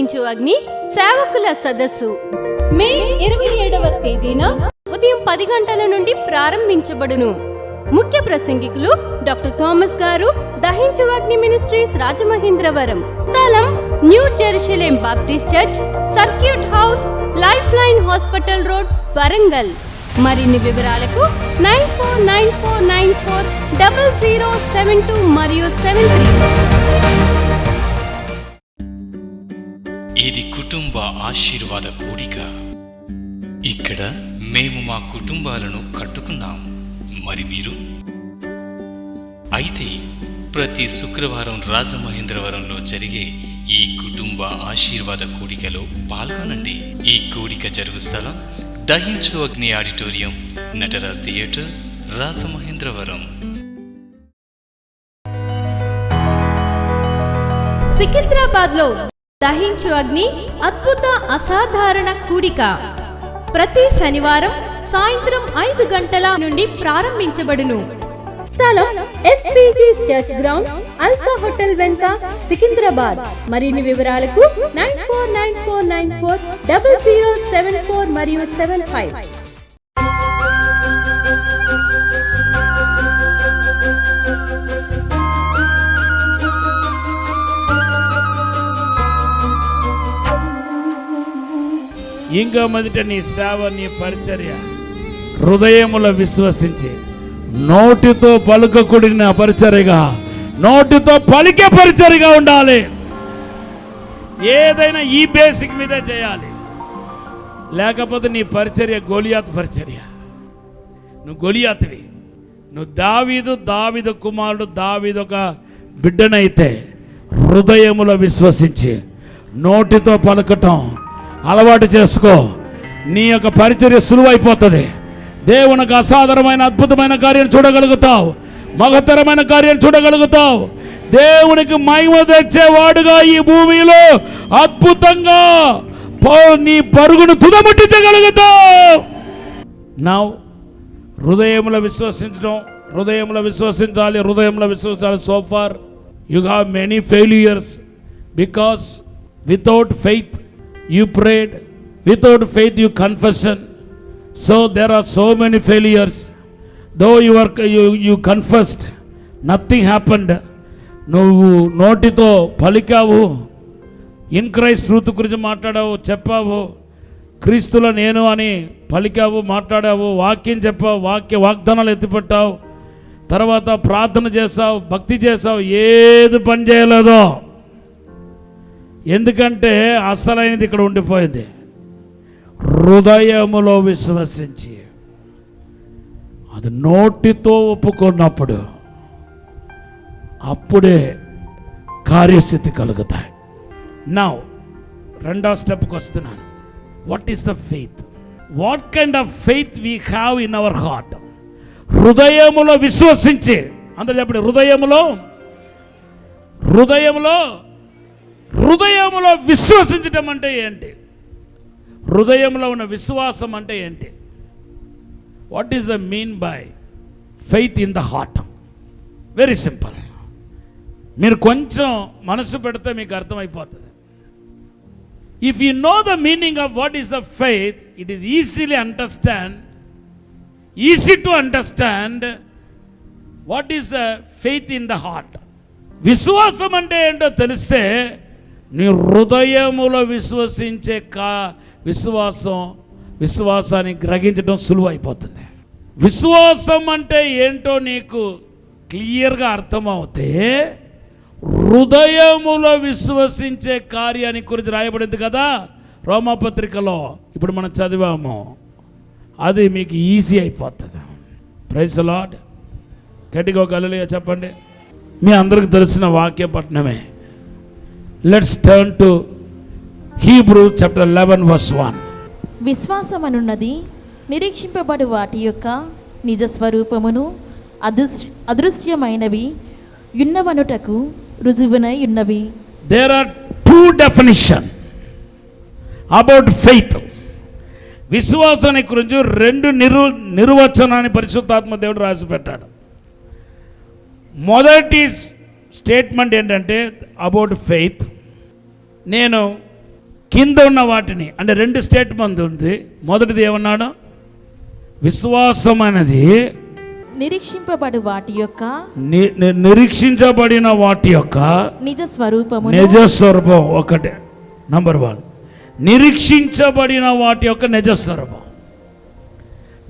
దహించు అగ్ని సేవకుల సదస్సు మే 27వ తేదీన ఉదయం 10 గంటల నుండి ప్రారంభించబడును. ముఖ్య ప్రసంగికులు డాక్టర్ థామస్ గారు, దహించు అగ్ని మినిస్ట్రీస్ రాజమహేంద్రవరం. స్థలం new Jerusalem Baptist church, circuit house, life line hospital road, Warangal. మరిన్ని వివరాలకు 9494940072 మరియు 73. ఇది కుటుంబ ఆశీర్వాద కూడిక. ఇక్కడ మేము మా కుటుంబాలను కట్టుకున్నాం. మరి మీరు? అయితే ప్రతి శుక్రవారం రాజమహేంద్రవరంలో జరిగే ఈ కుటుంబ ఆశీర్వాద కూడికలో పాల్గొనండి. ఈ కూడిక జరుగు స్థలం దహించు అగ్ని ఆడిటోరియం, నటరాజ్ థియేటర్, రాజమహేంద్రవరం. సికింద్రాబాద్ లో దహించు అగ్ని అద్భుత అసాధారణ కూడిక ప్రతి శనివారం సాయంత్రం 5 గంటల నుండి ప్రారంభించబడును. స్థలం SPG church ground, alpha hotel వెనుక, సికింద్రాబాద్. మరిన్ని వివరాలకు 9494940074 మరియు 75. ఇంకా మొదట నీ సేవ, నీ పరిచర్య హృదయములో విశ్వసించి నోటితో పలుకకూడిన పరిచర్యగా, నోటితో పలికే పరిచర్యగా ఉండాలి. ఏదైనా ఈ బేసిక్ మీదే చేయాలి. లేకపోతే నీ పరిచర్య గొలియాత్ పరిచర్య. నువ్వు గొలియాత్వి. నువ్వు దావీదు కుమారుడు, దావీదు ఒక బిడ్డనైతే హృదయములో విశ్వసించి నోటితో పలకటం అలవాటు చేసుకో. నీ యొక్క పరిచర్య సులువైపోతుంది. దేవునికి అసాధారణమైన అద్భుతమైన కార్యం చూడగలుగుతావు. మహత్తరమైన కార్యం చూడగలుగుతావు. దేవునికి మహిమ తెచ్చేవాడుగా ఈ భూమిలో అద్భుతంగా నీ పరుగును తుదముట్టించగలుగుతావు. నా హృదయంలో విశ్వసించడం, హృదయంలో విశ్వసించాలి. So far you have many failures because without faith you prayed, without faith you confession. So there are so many failures. Though you confessed, nothing happened. నువ్వు నోటితో పలికావు, ఇన్ క్రైస్ట్ ట్రూత్ గురించి మాట్లాడావు, చెప్పావు, క్రీస్తులో నేను అని పలికావు, మాట్లాడావు, వాక్యం చెప్పావు, వాగ్దానాలు ఎత్తిపెట్టావు, తర్వాత ప్రార్థన చేసావు, భక్తి చేసావు, ఏది పని చేయలేదో. ఎందుకంటే అసలైనది ఇక్కడ ఉండిపోయింది. హృదయములో విశ్వసించి అది నోటితో ఒప్పుకున్నప్పుడు అప్పుడే కార్యస్థితి కలుగుతాయి. నౌ రెండో స్టెప్కి వస్తున్నాను. What is the faith? What kind of faith we have in our heart? హృదయములో విశ్వసించి, అందరూ చెప్పండి, హృదయములో విశ్వసించటం అంటే ఏంటి? హృదయంలో ఉన్న విశ్వాసం అంటే ఏంటి? What is the mean by faith in the heart? Very simple. మీరు కొంచెం మనసు పెడితే మీకు అర్థమైపోతుంది. If you know the meaning of what is the faith, it is easy to understand what is the faith in the heart. విశ్వాసం అంటే ఏంటో తెలిస్తే నీ హృదయములో విశ్వసించే విశ్వాసాన్ని గ్రహించడం సులువైపోతుంది. విశ్వాసం అంటే ఏంటో నీకు క్లియర్గా అర్థమవుతే హృదయములో విశ్వసించే కార్యాన్ని గురించి రాయబడింది కదా రోమాపత్రికలో, ఇప్పుడు మనం చదివాము. అది మీకు ఈజీ అయిపోతుంది. Praise the lord. గట్టిగా ఒక హల్లెలూయా చెప్పండి. మీ అందరికి తెలిసిన వాక్య పట్టణమే. Let's turn to Hebrew chapter 11 verse 1. విశ్వాసమనున్నది నిరీక్షింపబడు వాటి యొక్క నిజ స్వరూపమును, అదృశ్యమైనవి యున్నవనుటకు రుజువునై ఉన్నవి. There are two definitions about faith. విశ్వాసానికి గురించి రెండు నిర్వచనాన్ని పరిశుద్ధాత్మ దేవుడు రాసి పెట్టాడు. మొదటి స్టేట్మెంట్ ఏంటంటే అబౌట్ ఫెయిత్, నేను కింద ఉన్న వాటిని, అంటే 2 స్టేట్మెంట్ ఉంది. మొదటిది ఏమన్నాడు? విశ్వాసం అనేది నిరీక్షింపబడు వాటి యొక్క నిరీక్షించబడిన వాటి యొక్క నిజ స్వరూపము. నిజ స్వరూపం ఒకటే. నంబర్ 1, నిరీక్షించబడిన వాటి యొక్క నిజ స్వరూపం.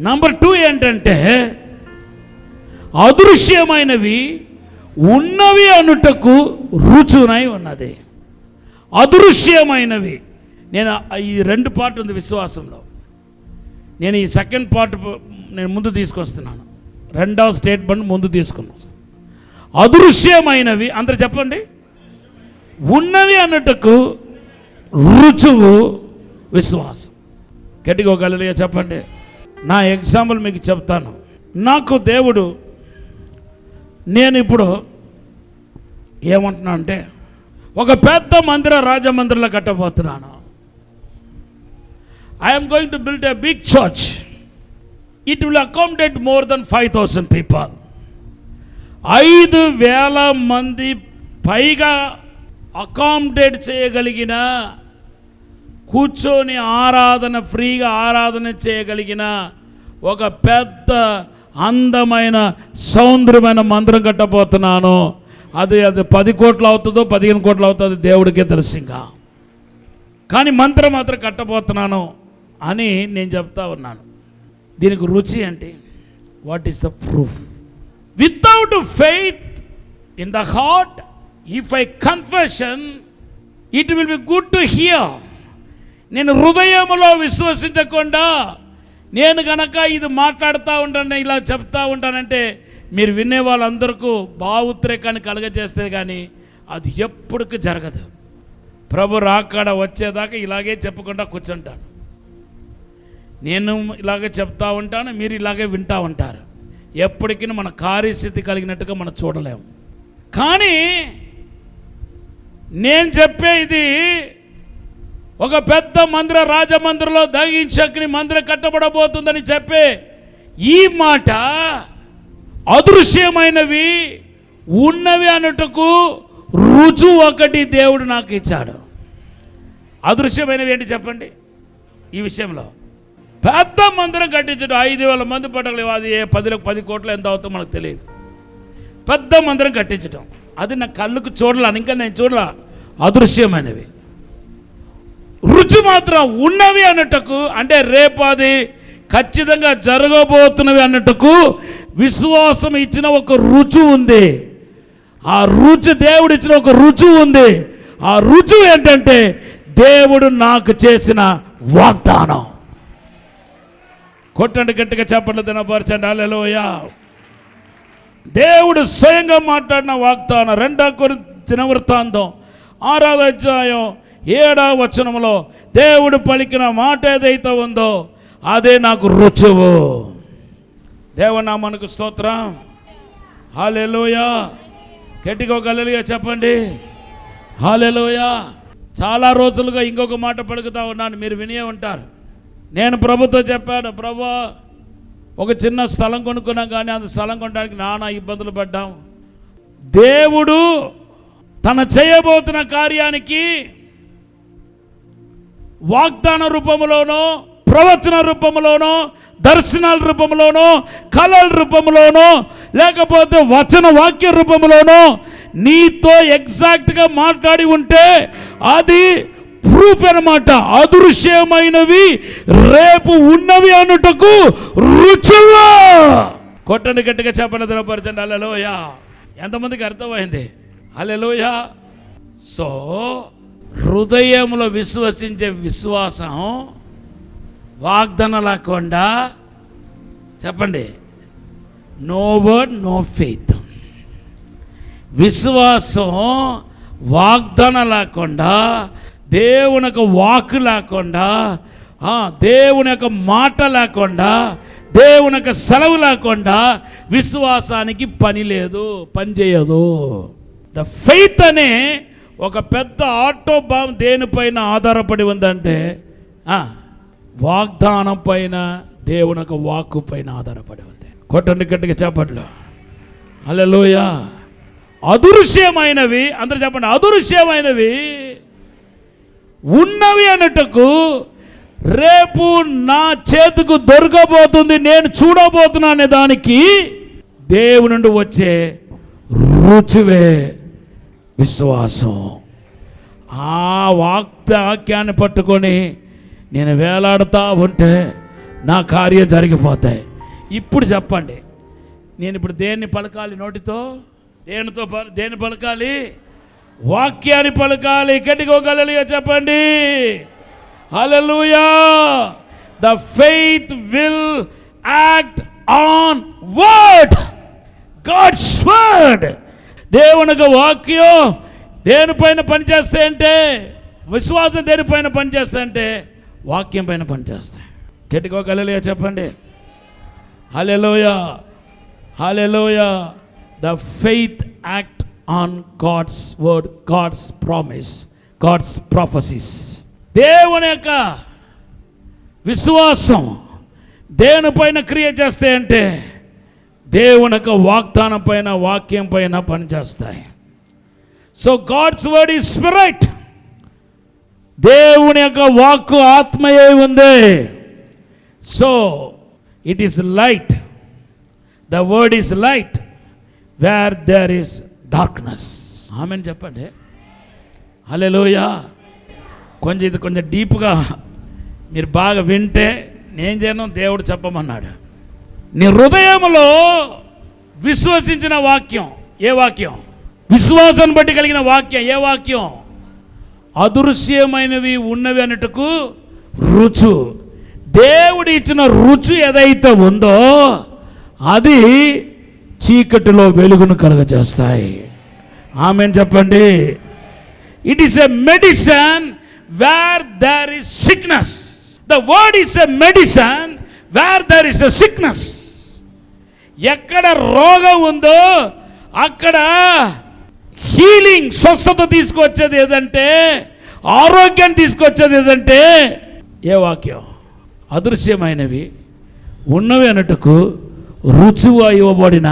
నంబర్ 2 ఏంటంటే అదృశ్యమైనవి ఉన్నవి అనుటకు రుచునై ఉన్నది. అదృశ్యమైనవి. నేను ఈ 2 పార్ట్ ఉంది విశ్వాసంలో. నేను ఈ సెకండ్ పార్ట్ నేను ముందు తీసుకొస్తున్నాను. 2వ స్టేట్మెంట్ ముందు తీసుకుని వస్తాను. అదృశ్యమైనవి అందరూ చెప్పండి. ఉన్నవి అన్నట్టుకు రుచువు విశ్వాసం. గట్టిగా హల్లెలూయా చెప్పండి. నా ఎగ్జాంపుల్ మీకు చెప్తాను. నాకు దేవుడు, నేను ఇప్పుడు ఏమంటున్నా అంటే ఒక పెద్ద రాజమందిరంలో కట్టబోతున్నాను. I'm going to build a big church. It will accommodate more than 5,000 people. 5,000 మంది పైగా అకామిడేట్ చేయగలిగిన, కూర్చొని ఆరాధన, ఫ్రీగా ఆరాధన చేయగలిగిన ఒక పెద్ద అందమైన సౌందర్యమైన మందిరం కట్టబోతున్నాను. అది 10 కోట్లు అవుతుందో 15 కోట్లు అవుతుందో దేవుడికే తెలుసు. ఇంకా కానీ మందిరం మాత్రం కట్టబోతున్నాను అని నేను చెప్తా ఉన్నాను. దీనికి రుచి అంటే what is the proof? Without faith in the heart, if I confession, it will be good to hear. నేను హృదయంలో విశ్వసించకుండా నేను గనక ఇది మాట్లాడుతూ ఉంటాను, ఇలా చెప్తా ఉంటానంటే మీరు వినే వాళ్ళందరికీ భావోద్రేకాన్ని కలగజేస్తే కానీ అది ఎప్పటికీ జరగదు. ప్రభు రాకడ వచ్చేదాకా ఇలాగే చెప్పకుండా కూర్చుంటాను. నేను ఇలాగే చెప్తా ఉంటాను, మీరు ఇలాగే వింటూ ఉంటారు. ఎప్పటికీ మన కార్యస్థితి కలిగినట్టుగా మనం చూడలేము. కానీ నేను చెప్పే ఇది ఒక పెద్ద రాజమందిరంలో దహించని మందిరం కట్టబడబోతుందని చెప్పే ఈ మాట అదృశ్యమైనవి ఉన్నవి అన్నట్టుకు రుజు ఒకటి దేవుడు నాకు ఇచ్చాడు. అదృశ్యమైనవి ఏంటి చెప్పండి? ఈ విషయంలో పెద్ద మందిరం కట్టించడం 5,000 మంది పట్టలేదు. అది 10 కోట్లు ఎంత అవుతుందో మనకు తెలియదు. పెద్ద మందిరం కట్టించడం అది నా కళ్ళకు చూడాలని, ఇంకా నేను చూడాల. అదృశ్యమైనవి. రుచి మాత్రం ఉన్నవి అన్నట్టుకు, అంటే రేపు అది ఖచ్చితంగా జరగబోతున్నవి అన్నట్టుకు విశ్వాసం ఇచ్చిన ఒక రుచి ఉంది. ఆ రుచి దేవుడు ఇచ్చిన ఒక రుచి ఉంది. ఆ రుచి ఏంటంటే దేవుడు నాకు చేసిన వాగ్దానం. కొట్టండి గట్టిగా, చెప్పండి, దినపరచండి. హల్లెలూయా. దేవుడు స్వయంగా మాట్లాడిన వాగ్దానం 2వ కొరింథీ దినవృత్తాంతం 6వ అధ్యాయం 7వ వచనంలో దేవుడు పలికిన మాట ఏదైతే ఉందో అదే నాకు రుచువు. దేవనామానికి స్తోత్రం. హల్లెలూయా. గట్టిగా హల్లెలూయా చెప్పండి. హల్లెలూయా. చాలా రోజులుగా ఇంకొక మాట పలుకుతా ఉన్నాను, మీరు వినే ఉంటారు. నేను ప్రభుతో చెప్పాను, ప్రభు ఒక చిన్న స్థలం కొనుక్కున్నాం, కానీ అంత స్థలం కొనడానికి నానా ఇబ్బందులు పడ్డాం. దేవుడు తన చేయబోతున్న కార్యానికి వాగ్దాన రూపంలోనో, ప్రవచన రూపంలోనో, దర్శనాల రూపంలోనో, కళల రూపంలోనో, లేకపోతే వచన వాక్య రూపంలోనో నీతో ఎగ్జాక్ట్గా మాట్లాడి ఉంటే అది ప్రూఫ్ అన్నమాట. అదృశ్యమైనవి రేపు ఉన్నవి అన్నట్టుకు రుచువా. కొట్టండి గట్టిగా, చెప్పండి, దినపరచండి. హల్లెలూయా. ఎంతమందికి అర్థమైంది? హల్లెలూయా. సో హృదయంలో విశ్వసించే విశ్వాసం వాగ్దానం లేకుండా, చెప్పండి, నో వర్డ్ నో ఫెయిత్. విశ్వాసం వాగ్దానం లేకుండా, దేవుని యొక్క వాక్ లేకుండా, దేవుని యొక్క మాట లేకుండా, దేవుని యొక్క సెలవు లేకుండా విశ్వాసానికి పని లేదు, పని చేయదు. ద ఫెయిత్ అనే ఒక పెద్ద ఆటో బాంబ్ దేనిపైన ఆధారపడి ఉందంటే వాగ్దానం పైన, దేవుని యొక్క వాక్కు పైన ఆధారపడి ఉంది. కొట్టండి గట్టిగా చెప్పట్లు. హల్లెలూయా. అదృశ్యమైనవి అందరూ చెప్పండి. అదృశ్యమైనవి ఉన్నవి అన్నట్టుకు రేపు నా చేతికి దొరకబోతుంది, నేను చూడబోతున్నా అనే దానికి దేవుని నుండి వచ్చే రుచివే విశ్వాసం. ఆ వాక్యాన్ని పట్టుకొని నేను వేలాడుతూ ఉంటే నా కార్యం జరిగిపోతాయి. ఇప్పుడు చెప్పండి, నేను ఇప్పుడు దేన్ని పలకాలి? నోటితో దేన్ని పలకాలి? వాక్యాన్ని పలకాలి. గట్టిగా హల్లెలూయా చెప్పండి. Hallelujah. The faith will act on word, God's word. దేవుని వాక్యం దేనిపైన పనిచేస్తే అంటే, విశ్వాసం దేనిపైన పనిచేస్తే అంటే వాక్యం పైన పనిచేస్తాయి. గట్టిగా హల్లెలూయా చెప్పండి. Hallelujah, hallelujah. The faith act on God's word, God's promise, God's prophecies. దేవుని యొక్క విశ్వాసం దేనిపైన క్రియ చేస్తే అంటే దేవుని యొక్క వాగ్దానం పైన, వాక్యం పైన పనిచేస్తాయి. So God's word is spirit. దేవుని యొక్క వాక్కు ఆత్మయే ఉంది. So it is light. The word is light where there is darkness. Amen చెప్పండి. హల్లెలూయా. కొంచెం డీప్గా మీరు బాగా వింటే నేను చేయను, దేవుడు చెప్పమన్నాడు. నీ హృదయంలో విశ్వసించిన వాక్యం ఏ వాక్యం? విశ్వాసాన్ని బట్టి కలిగిన వాక్యం ఏ వాక్యం? అదృశ్యమైనవి ఉన్నవి అన్నట్టుకు రుచు. దేవుడు ఇచ్చిన రుచి ఏదైతే ఉందో అది చీకటిలో వెలుగును కలుగజేస్తాయి. ఆమెన్ చెప్పండి. It is a medicine where there is sickness. The word is a medicine where there is a sickness. ఎక్కడ రోగం ఉందో అక్కడ హీలింగ్, స్వస్థత తీసుకొచ్చేది ఏదంటే, ఆరోగ్యం తీసుకొచ్చేది ఏదంటే ఏ వాక్యం? అదృశ్యమైనవి ఉన్నవి అన్నట్టుకు రుచిగా ఇవ్వబడిన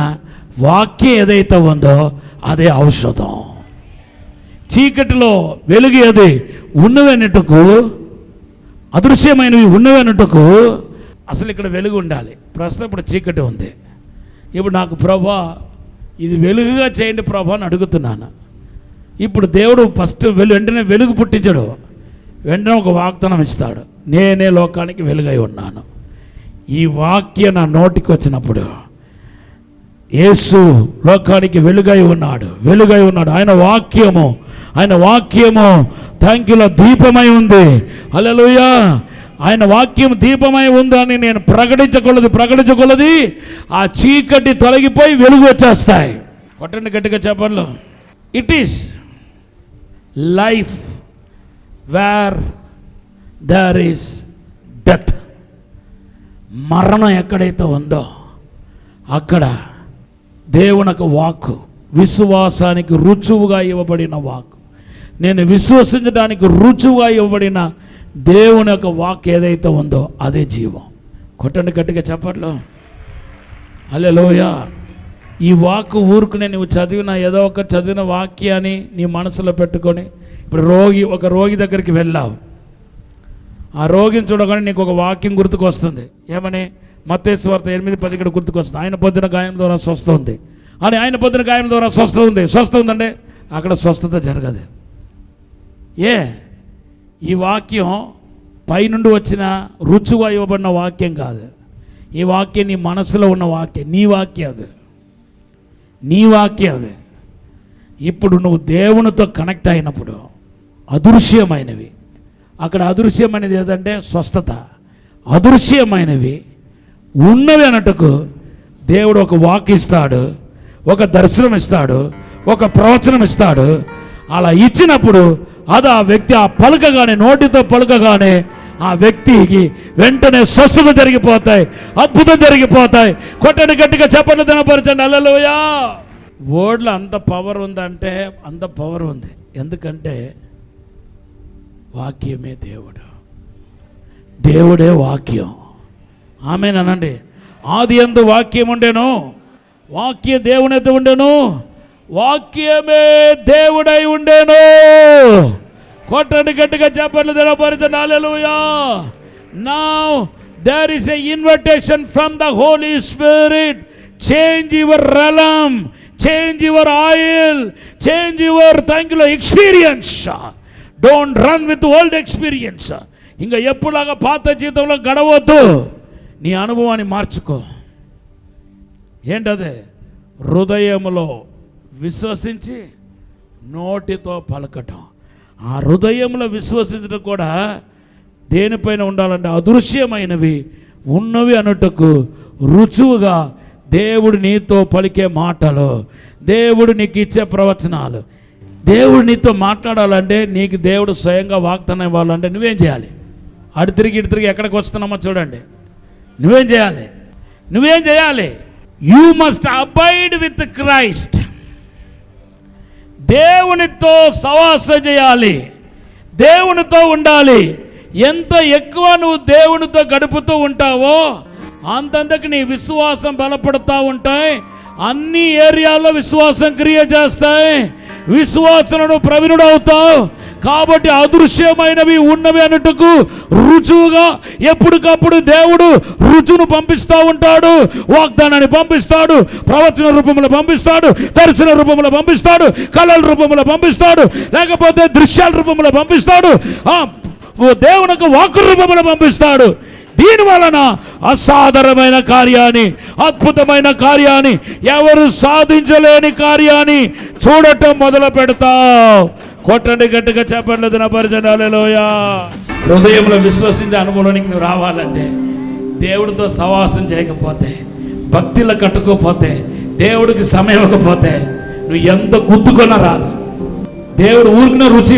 వాక్యం ఏదైతే ఉందో అదే ఔషధం. చీకటిలో వెలుగు ఏది? ఉన్నవి అన్నట్టుకు, అదృశ్యమైనవి ఉన్నవి అన్నట్టుకు. అసలు ఇక్కడ వెలుగు ఉండాలి. ప్రస్తుతం ఇప్పుడు చీకటి ఉంది. ఇప్పుడు నాకు ప్రభా ఇది వెలుగుగా చేయండి ప్రభా అని అడుగుతున్నాను. ఇప్పుడు దేవుడు ఫస్ట్ వెంటనే వెలుగు పుట్టించడు, వెంటనే ఒక వాగ్దానం ఇస్తాడు. నేనే లోకానికి వెలుగై ఉన్నాను. ఈ వాక్యం నా నోటికి వచ్చినప్పుడు యేసు లోకానికి వెలుగై ఉన్నాడు, వెలుగై ఉన్నాడు. ఆయన వాక్యము థాంక్యూలో దీపమై ఉంది. హల్లెలూయా. ఆయన వాక్యం దీపమై ఉందని నేను ప్రకటించగలది ఆ చీకటి తొలగిపోయి వెలుగు వచ్చేస్తాయి. కొట్టండి గట్టిగా చెప్పండి. It is life where there is death. మరణం ఎక్కడైతే ఉందో అక్కడ దేవునికి వాక్కు, విశ్వాసానికి రుజువుగా ఇవ్వబడిన వాక్కు, నేను విశ్వసించడానికి రుజువుగా ఇవ్వబడిన దేవుని యొక్క వాక్ ఏదైతే ఉందో అదే జీవం. కొట్టండి గట్టిగా చెప్పట్లో. హల్లెలూయా. ఈ వాక్కు ఊరుకునే నువ్వు ఏదో ఒక చదివిన వాక్యాన్ని నీ మనసులో పెట్టుకొని, ఇప్పుడు ఒక రోగి దగ్గరికి వెళ్ళావు. ఆ రోగిని చూడగానే నీకు ఒక వాక్యం గుర్తుకొస్తుంది. ఏమని? మత్తయి సువార్త 8:10 ఇక్కడ గుర్తుకొస్తుంది. ఆయన పొద్దున గాయం ద్వారా స్వస్థ ఉంది అని. ఆయన పొద్దున గాయం ద్వారా స్వస్థ ఉందంటే అక్కడ స్వస్థత జరగదు. ఈ వాక్యం పైనుండి వచ్చిన రుచిగా ఇవ్వబడిన వాక్యం కాదు. ఈ వాక్యం నీ మనసులో ఉన్న వాక్యం, నీ వాక్యం అది. ఇప్పుడు నువ్వు దేవునితో కనెక్ట్ అయినప్పుడు అదృశ్యమైనవి, అక్కడ అదృశ్యమైనది ఏదంటే స్వస్థత. అదృశ్యమైనవి ఉన్నవి అన్నట్టుకు దేవుడు ఒక వాక్ ఇస్తాడు, ఒక దర్శనం ఇస్తాడు, ఒక ప్రవచనం ఇస్తాడు. అలా ఇచ్చినప్పుడు అది ఆ వ్యక్తి పలకగానే, నోటితో పలకగానే ఆ వ్యక్తికి వెంటనే స్వస్థత జరిగిపోతాయి, అద్భుతం జరిగిపోతాయి. కొట్టని గట్టిగా చెప్పండి, దినపరచండి. హల్లెలూయా. వర్డ్లో అంత పవర్ ఉందంటే అంత పవర్ ఉంది. ఎందుకంటే వాక్యమే దేవుడే వాక్యం. ఆమేనండి. ఆది యందు వాక్యం ఉండెను, వాక్య దేవుని యొద్ద ఉండెను, వాక్యమే దేవుడై ఉండెను. కొట్టండి గట్టిగా చెప్పండి దినపరిచండి. హల్లెలూయా. Now there is a invitation from the Holy Spirit. Change your realm, change your oil, change your experience. Don't run with old experience. ఇంకా ఎప్పుడులాగా పాత జీవితంలో గడవద్దు. నీ అనుభవాన్ని మార్చుకో. ఏంటదే? హృదయంలో విశ్వసించి నోటితో పలకటం. ఆ హృదయంలో విశ్వసించడం కూడా దేనిపైన ఉండాలంటే అదృశ్యమైనవి ఉన్నవి అన్నట్టుకు రుజువుగా దేవుడు నీతో పలికే మాటలు, దేవుడు నీకు ఇచ్చే ప్రవచనాలు. దేవుడు నీతో మాట్లాడాలంటే, నీకు దేవుడు స్వయంగా వాగ్దానం ఇవ్వాలంటే నువ్వేం చేయాలి? అటు తిరిగి ఎక్కడికి వస్తున్నామో చూడండి. నువ్వేం చేయాలి? You must abide with Christ. దేవునితో సహవాసం చేయాలి, దేవునితో ఉండాలి. ఎంత ఎక్కువ నువ్వు దేవునితో గడుపుతూ ఉంటావో అంతంతకు నీ విశ్వాసం బలపడుతూ ఉంటాయి. అన్ని ఏరియాల్లో విశ్వాసం క్రియ చేస్తాయి. విశ్వాసంలో ప్రవీణుడు అవుతావు. కాబట్టి అదృశ్యమైనవి ఉన్నవి అన్నట్టుకు రుజువుగా ఎప్పటికప్పుడు దేవుడు రుజువును పంపిస్తూ ఉంటాడు. వాగ్దానాన్ని పంపిస్తాడు, ప్రవచన రూపంలో పంపిస్తాడు, దర్శన రూపంలో పంపిస్తాడు, కళల రూపంలో పంపిస్తాడు, లేకపోతే దృశ్యాల రూపంలో పంపిస్తాడు, దేవునికి వాక్కు రూపంలో పంపిస్తాడు. దీని వలన అసాధారణమైన కార్యాన్ని, అద్భుతమైన కార్యాన్ని, ఎవరు సాధించలేని కార్యాన్ని చూడటం మొదలు పెడతావు. కొట్టండి గట్టిగా చెప్పండి నా పరిచయం. హల్లెలూయా. హృదయంలో విశ్వసించే అనుభవానికి నువ్వు రావాలంటే, దేవుడితో సహవాసం చేయకపోతే, భక్తిలో కట్టుకోపోతే, దేవుడికి సమయం ఇవ్వకపోతే నువ్వు ఎంత గుద్దుకున్నా రాదు. దేవుడు ఊరికిన రుచి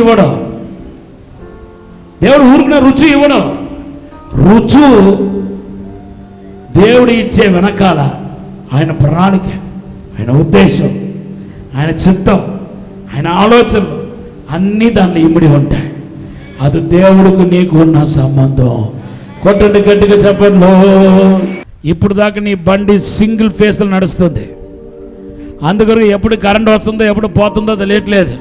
ఇవ్వడం. రుచు దేవుడు ఇచ్చే వెనకాల ఆయన ప్రణాళిక, ఆయన ఉద్దేశం, ఆయన చిత్తం, ఆయన ఆలోచనలు అన్నీ దాంట్లో ఇమిడి ఉంటాయి. అది దేవుడికి నీకు ఉన్న సంబంధం. కొట్టండి గట్టిగా చెప్పండి. ఇప్పుడు దాకా నీ బండి సింగిల్ ఫేస్లో నడుస్తుంది. అందుకని ఎప్పుడు కరెంట్ వస్తుందో ఎప్పుడు పోతుందో తెలియట్లేదు.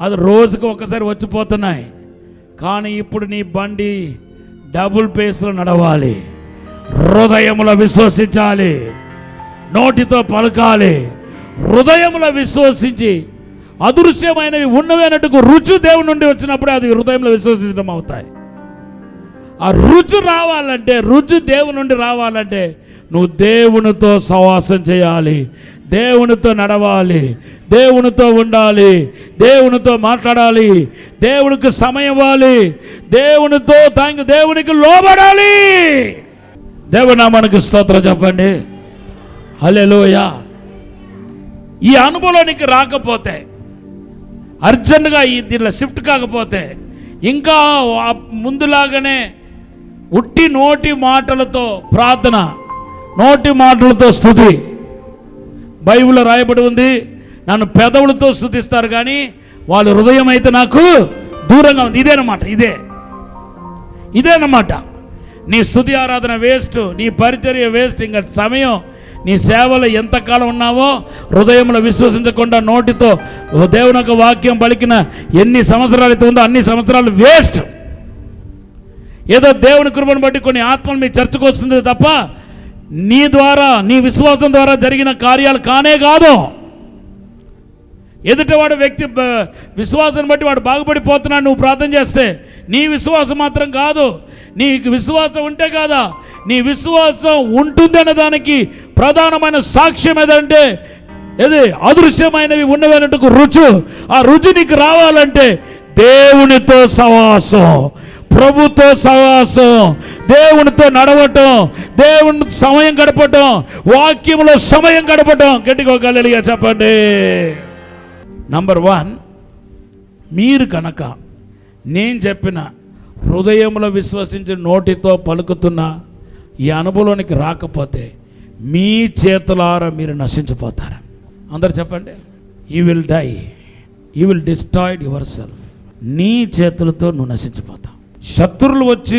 అది రోజుకు ఒకసారి వచ్చిపోతున్నాయి. కానీ ఇప్పుడు నీ బండి డబుల్ పేస్లో నడవాలి. హృదయంలో విశ్వసించాలి, నోటితో పలకాలి. హృదయంలో విశ్వసించి అదృశ్యమైనవి ఉన్నవి అన్నట్టుకు రుచి దేవుడి నుండి వచ్చినప్పుడు అది హృదయంలో విశ్వసించడం అవుతాయి. ఆ రుచి రావాలంటే, రుచి దేవుని నుండి రావాలంటే నువ్వు దేవునితో సహవాసం చేయాలి, దేవునితో నడవాలి, దేవునితో ఉండాలి, దేవునితో మాట్లాడాలి, దేవునికి సమయం ఇవ్వాలి, దేవునితో దేవునికి లోబడాలి. దేవుని నామానికి స్తోత్రం చెప్పండి. హల్లెలూయా. ఈ అనుభవానికి రాకపోతే, అర్జెంటుగా దీనిలో షిఫ్ట్ కాకపోతే, ఇంకా ముందులాగానే ఉట్టి నోటి మాటలతో ప్రార్థన, నోటి మాటలతో స్తుతి. బైబిల్లో రాయబడి ఉంది, నన్ను పెదవులతో స్తుతిస్తారు కానీ వాళ్ళ హృదయం అయితే నాకు దూరంగా ఉంది. ఇదేనమాట నీ స్తుతి ఆరాధన వేస్ట్, నీ పరిచర్య వేస్ట్. ఇంకా సమయం నీ సేవలో ఎంతకాలం ఉన్నావో హృదయంలో విశ్వసించకుండా నోటితో దేవుని యొక్క వాక్యం పలికిన ఎన్ని సంవత్సరాలు అయితే ఉందో అన్ని సంవత్సరాలు వేస్ట్. ఏదో దేవుని కృపను బట్టి కొన్ని ఆత్మలు మీ చర్చకు వస్తుంది తప్ప నీ ద్వారా, నీ విశ్వాసం ద్వారా జరిగిన కార్యాలు కానే కాదు. ఎదుటివాడు వ్యక్తి విశ్వాసం బట్టి వాడు బాగుపడిపోతున్నాడు నువ్వు ప్రార్థన చేస్తే, నీ విశ్వాసం మాత్రం కాదు. నీకు విశ్వాసం ఉంటే కాదా, నీ విశ్వాసం ఉంటుంది అనే దానికి ప్రధానమైన సాక్ష్యం ఏదంటే ఏది అదృశ్యమైనవి ఉన్నవన్నట్టుకు రుచి. ఆ రుచి నీకు రావాలంటే దేవునితో సహవాసం, ప్రభుతో సహవాసం, దేవునితో నడవటం, దేవుని సమయం గడపటం, వాక్యంలో సమయం గడపటం. గట్టిగా ఒక హల్లెలూయా చెప్పండి. నంబర్ 1, మీరు కనుక నేను చెప్పిన హృదయంలో విశ్వసించి నోటితో పలుకుతున్న ఈ అనుభవానికి రాకపోతే మీ చేతులారా మీరు నశించిపోతారు. అందరు చెప్పండి. You will die, you will destroy yourself. నీ చేతులతో నువ్వు నశించిపోతావు. శత్రువులు వచ్చి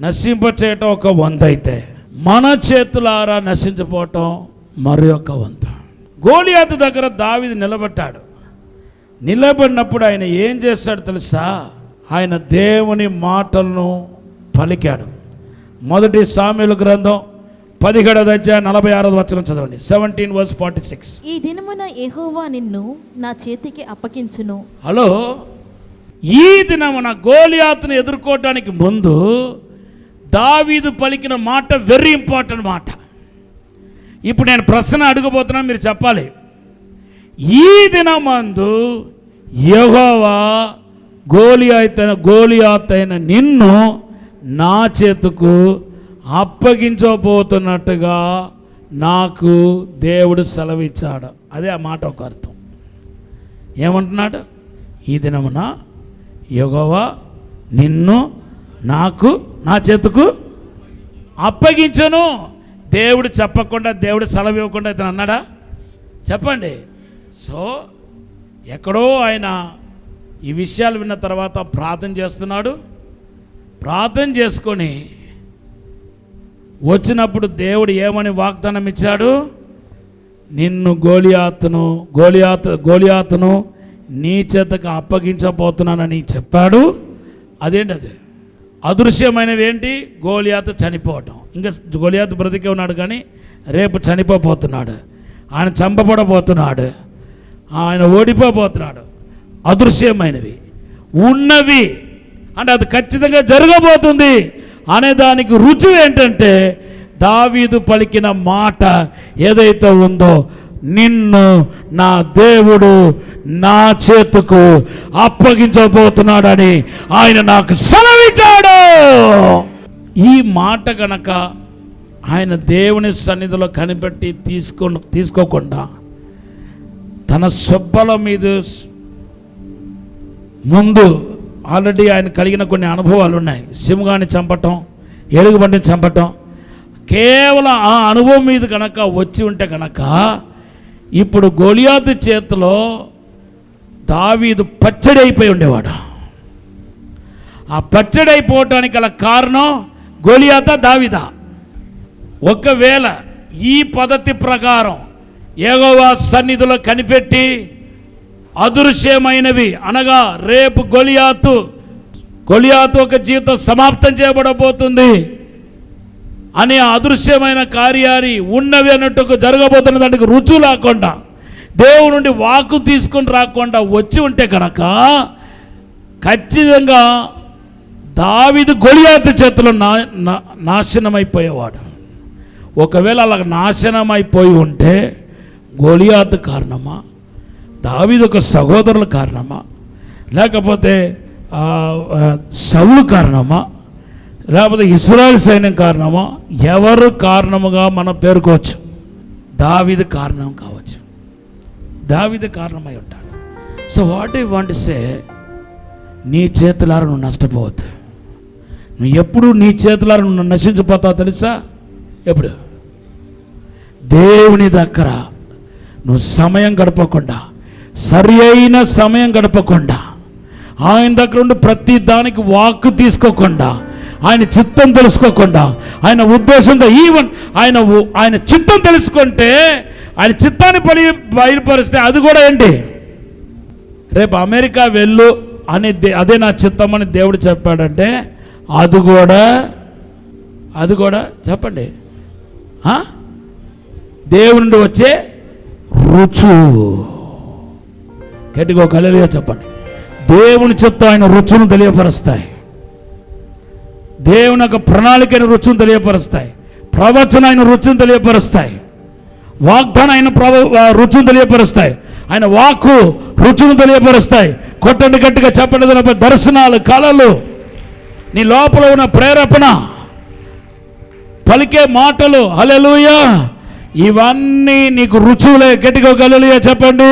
నశింపచేయటం ఒక వంద అయితే మన చేతులారా నశించిపోవటం మరి ఒక వంద. గోలియాతు దగ్గర దావీదు నిలబడ్డాడు. నిలబడినప్పుడు ఆయన ఏం చేస్తాడు తెలుసా? ఆయన దేవుని మాటలను పలికాడు. మొదటి సామెయేలు గ్రంథం 17వ అధ్యాయం 46వ వచనం చదవండి. 17:46. ఈ దినమున యెహోవా నిన్ను నా చేతికి అప్పగించును. హలో, ఈ దినమున గోలియాతును ఎదుర్కోవటానికి ముందు దావీదు పలికిన మాట వెరీ ఇంపార్టెంట్ మాట. ఇప్పుడు నేను ప్రశ్న అడగబోతున్నాను, మీరు చెప్పాలి. ఈ దినమందు యెహోవా గోలియాతైన నిన్ను నా చేతుకు అప్పగించబోతున్నట్టుగా నాకు దేవుడు సెలవిచ్చాడు. అదే ఆ మాట ఒక అర్థం. ఏమంటున్నాడు? ఈ దినమున యెహోవా నిన్ను నా చేతుకు అప్పగించను. దేవుడు చెప్పకుండా, దేవుడు సెలవు ఇవ్వకుండా ఇతను అన్నాడా? చెప్పండి. సో ఎక్కడో ఆయన ఈ విషయాలు విన్న తర్వాత ప్రార్థన చేస్తున్నాడు. ప్రార్థన చేసుకొని వచ్చినప్పుడు దేవుడు ఏమని వాగ్దానం ఇచ్చాడు? నిన్ను గోలియాతును నీ చేతకు అప్పగించబోతున్నానని చెప్పాడు. అదేంటి? అది అదృశ్యమైనవి ఏంటి? గోలియాతు చనిపోవటం. ఇంకా గోలియాతు బ్రతికే ఉన్నాడు కానీ రేపు చనిపోతున్నాడు. ఆయన చంపబడబోతున్నాడు. ఆయన ఓడిపోబోతున్నాడు. అదృశ్యమైనవి. ఉన్నవి అంటే అది ఖచ్చితంగా జరగబోతుంది అనే దానికి రుజువు ఏంటంటే దావీదు పలికిన మాట ఏదైతే ఉందో, నిన్ను నా దేవుడు నా చేతుకు అప్పగించబోతున్నాడని ఆయన నాకు సెలవిచ్చాడు. ఈ మాట గనక ఆయన దేవుని సన్నిధిలో కనిపెట్టి తీసుకోకుండా తన స్వబ్బల మీద ముందు ఆల్రెడీ ఆయన కలిగిన కొన్ని అనుభవాలు ఉన్నాయి. సింహాన్ని చంపటం, ఎలుగుబంటిని చంపటం. కేవలం ఆ అనుభవం మీద కనుక వచ్చి ఉంటే కనుక ఇప్పుడు గోలియాతు చేతిలో దావీదు పచ్చడి అయిపోయి ఉండేవాడు. ఆ పచ్చడి అయిపోవటానికి గల కారణం గోలియాతా దావీదా? ఒకవేళ ఈ పద్ధతి ప్రకారం యెహోవా సన్నిధిలో కనిపెట్టి అదృశ్యమైనవి అనగా రేపు గోలియాతు ఒక జీవితం సమాప్తం చేయబడబోతుంది అని అదృశ్యమైన కార్యాన్ని ఉన్నవి అన్నట్టుకు జరగబోతున్న దానికి రుజువు లేకుండా, దేవుడి నుండి వాక్కు తీసుకొని రాకుండా వచ్చి ఉంటే కనుక ఖచ్చితంగా దావీదు గోలియాతు చేతిలో నాశనమైపోయేవాడు. ఒకవేళ అలా నాశనమైపోయి ఉంటే గోలియాతు కారణమా, దావీదు ఒక సహోదరుల కారణమా, లేకపోతే సౌలు కారణమా, లేకపోతే ఇశ్రాయేలు సైన్యం కారణమా, ఎవరు కారణముగా మనం పేర్కోవచ్చు? దావీదు కారణం కావచ్చు. దావీదు కారణమై ఉంటాడు. So what you want to say, నీ చేతులారా నువ్వు నష్టపోవద్దు. నువ్వు ఎప్పుడు నీ చేతులారా నువ్వు నశించిపోతావు తెలుసా? ఎప్పుడు? దేవుని దగ్గర నువ్వు సమయం గడపకుండా, సరి అయిన సమయం గడపకుండా, ఆయన దగ్గర ఉండి ప్రతి దానికి వాక్కు తీసుకోకుండా, ఆయన చిత్తం తెలుసుకోకుండా, ఆయన ఉద్దేశంతో ఈవెన్ ఆయన చిత్తం తెలుసుకుంటే, ఆయన చిత్తాన్ని బయలుపరిస్తే అది కూడా ఏంటి? రేపు అమెరికా వెళ్ళు అని అదే నా చిత్తం అని దేవుడు చెప్పాడంటే అది కూడా చెప్పండి దేవుడి నుండి వచ్చే రుచు. గట్టిగా ఒక హల్లెలూయా చెప్పండి. దేవుని చిత్తం ఆయన రుచును తెలియపరుస్తాయి. దేవుని యొక్క ప్రణాళికైన రుచును తెలియపరుస్తాయి. ప్రవచన ఆయన రుచును తెలియపరుస్తాయి. వాగ్దానం ఆయన రుచును తెలియపరుస్తాయి. ఆయన వాక్కు రుచును తెలియపరుస్తాయి. కొట్టండి గట్టిగా చెప్పండి. దర్శనాలు, కళలు, నీ లోపల ఉన్న ప్రేరేపణ, పలికే మాటలు, హల్లెలూయా, ఇవన్నీ నీకు రుచులే. గట్టిగా హల్లెలూయా చెప్పండి.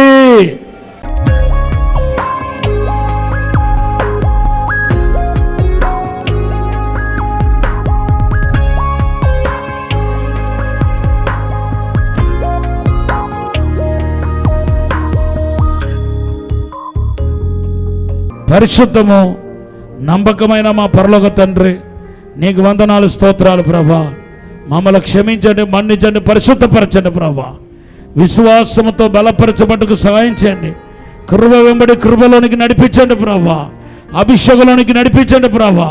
పరిశుద్ధము నమ్మకమైన మా పరలోక తండ్రి, నీకు వందనాలు, స్తోత్రాలు ప్రభా. మమ్మల్ని క్షమించండి, మన్నించండి, పరిశుద్ధపరచండి ప్రభా. విశ్వాసముతో బలపరచబట్టుకు సహాయం చేయండి. కృప వెంబడి కృపలోనికి నడిపించండి ప్రభా, అభిషేకంలోనికి నడిపించండి ప్రభా.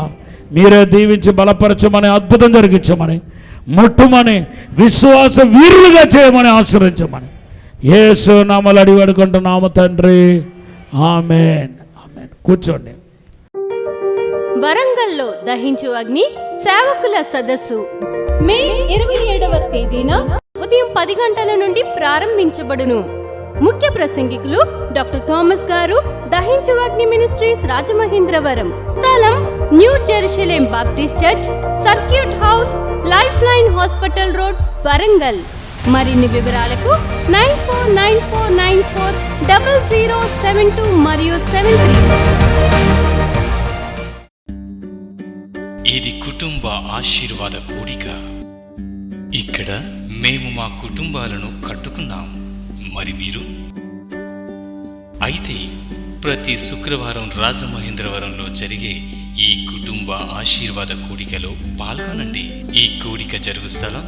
మీరే దీవించి బలపరచమని, అద్భుతం జరిగించమని, ముట్టుమని, విశ్వాస వీరులుగా చేయమని ఆశ్రయించమని యేసు నామములో అడిగి వేడుకుంటున్నాము తండ్రి, ఆమేన్. ఆమేన్. కూర్చోండి. వరంగల్లో దహించు అగ్ని సేవకుల సదస్సు మే 27వ తేదీన ఉదయం 10 గంటల నుండి ప్రారంభించబడును. ముఖ్య ప్రసంగికులు డాక్టర్ థామస్ గారు, దహించు అగ్ని మినిస్ట్రీస్ రాజమహేంద్రవరం. స్థలం new Jerusalem Baptist church, circuit house, life line hospital road, Warangal. మరిన్ని వివరాలకు 9494940072 మరియు 73. ఇది కుటుంబ ఆశీర్వాద కూడిక. ఇక్కడ మేము మా కుటుంబాలను కట్టుకున్నాం. మరి మీరు? అయితే ప్రతి శుక్రవారం రాజమహేంద్రవరంలో జరిగే ఈ కుటుంబ ఆశీర్వాద కూడికలో పాల్గొనండి. ఈ కూడిక జరుగు స్థలం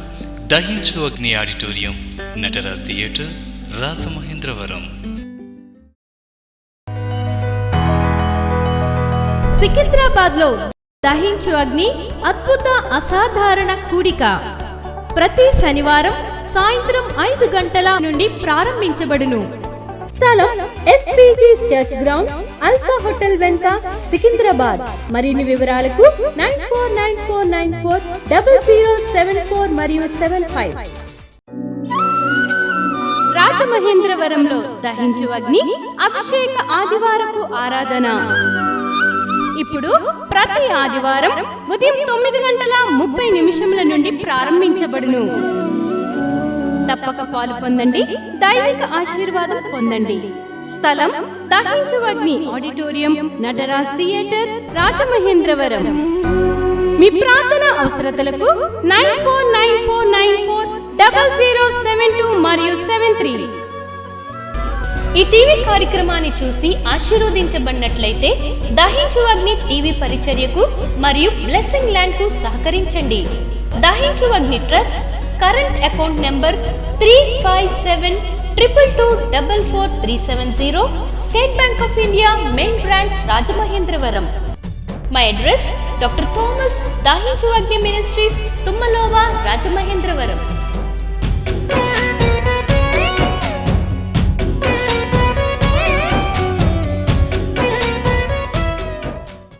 దహించు అగ్ని ఆడిటోరియం, నటరాజ్ థియేటర్, రాజమహేంద్రవరం. సికింద్రాబాద్ లో దహించు అగ్ని అద్భుత అసాధారణ కూడిక ప్రతి శనివారం సాయంత్రం 5 గంటల నుండి ప్రారంభించబడును. స్థలం SPG church ground, alpha hotel వెనుక, సికింద్రాబాద్. మరిన్ని వివరాలకు 9494940074 మరియు 75. రాజమహేంద్రవరంలో దహించు అగ్ని అభిషేక ఆదివారపు ఆరాధన ఇప్పుడు ప్రతి ఆదివారం ఉదయం 9:30 నుండి ప్రారంభించబడును. తప్పక పాలు పొందండి, దైవిక ఆశీర్వాదం పొందండి. స్థలం దహించు అగ్ని ఆడిటోరియం, నటరాజ్ థియేటర్, రాజమహేంద్రవరం. మీ ప్రార్థన అవసరతలకు 9494940072 మరియు 73. ఈ టీవీ కార్యక్రమాన్ని చూసి ఆశీర్వదించబడినట్లయితే దహించు అగ్ని టీవీ పరిచర్యకు మరియు బ్లెస్సింగ్ ల్యాండ్ కు సహకరించండి. దహించు అగ్ని trust current account number 357222444370, State Bank of India main branch, Rajamahendravaram. My address doctor Thomas, దహించు అగ్ని మినిస్ట్రీస్, తుమ్మలోవా, రాజమహేంద్రవరం.